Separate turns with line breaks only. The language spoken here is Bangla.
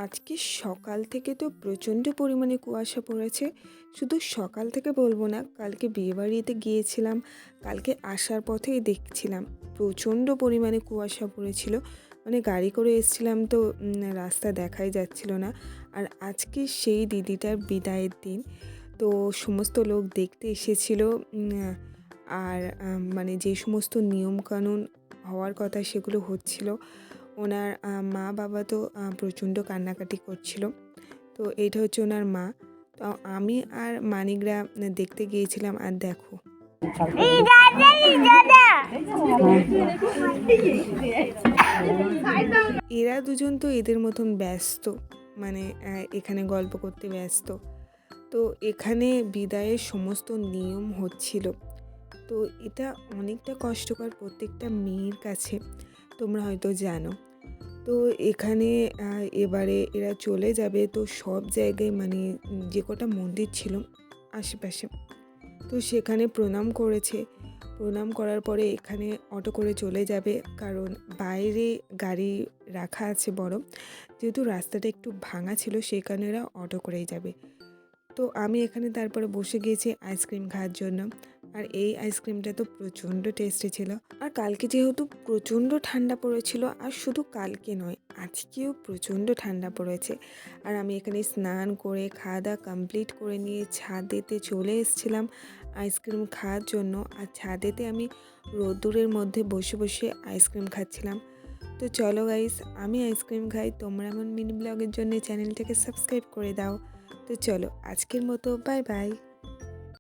আজকে সকাল থেকে তো প্রচণ্ড পরিমাণে কুয়াশা পড়েছে। শুধু সকাল থেকে বলবো না, কালকে বিয়েবাড়িতে গিয়েছিলাম। কালকে আসার পথেই দেখছিলাম প্রচণ্ড পরিমাণে কুয়াশা পড়েছিল। মানে গাড়ি করে এসেছিলাম তো রাস্তা দেখাই যাচ্ছিল না। আর আজকে সেই দিদিটার বিদায়ের দিন। তো সমস্ত লোক দেখতে এসেছিল। আর মানে যে সমস্ত নিয়মকানুন হওয়ার কথা সেগুলো হচ্ছিল। ওনার মা-বাবা তো প্রচণ্ড কান্নাকাটি করছিল। তো এইটা হচ্ছে ওনার মা। তো আমি আর মানিকরা দেখতে গিয়েছিলাম। আর দেখো এরা দুজন তো এদের মতন ব্যস্ত, মানে এখানে গল্প করতে ব্যস্ত। তো এখানে বিদায়ের সমস্ত নিয়ম হচ্ছিল। তো এটা অনেকটা কষ্টকর প্রত্যেকটা মেয়ের কাছে, তোমরা হয়তো জানো। তো এখানে এবারে এরা চলে যাবে। তো সব জায়গায় মানে যে কটা মন্দির ছিল আশেপাশে, তো সেখানে প্রণাম করেছে। প্রণাম করার পরে এখানে অটো করে চলে যাবে, কারণ বাইরে গাড়ি রাখা আছে বড়। যেহেতু রাস্তাটা একটু ভাঙা ছিল সেই কারণে এরা অটো করেই যাবে। তো আমি এখানে তারপরে বসে গিয়েছি আইসক্রিম খাওয়ার জন্য। আর এই আইসক্রিমটা তো প্রচণ্ড টেস্টি ছিল। আর কালকে যেহেতু প্রচণ্ড ঠান্ডা পড়েছিল, আর শুধু কালকে নয়, আজকেও প্রচণ্ড ঠান্ডা পড়েছে। আর আমি এখানে স্নান করে খাওয়া দাওয়া কমপ্লিট করে নিয়ে ছাদেতে চলে এসেছিলাম আইসক্রিম খাওয়ার জন্য। আর ছাদেতে আমি রোদ্দুরের মধ্যে বসে বসে আইসক্রিম খাচ্ছিলাম। তো চলো গাইস, আমি আইসক্রিম খাই, তোমরা আমার মিনি ব্লগের জন্য চ্যানেলটাকে সাবস্ক্রাইব করে দাও। তো চলো আজকের মতো বাই বাই।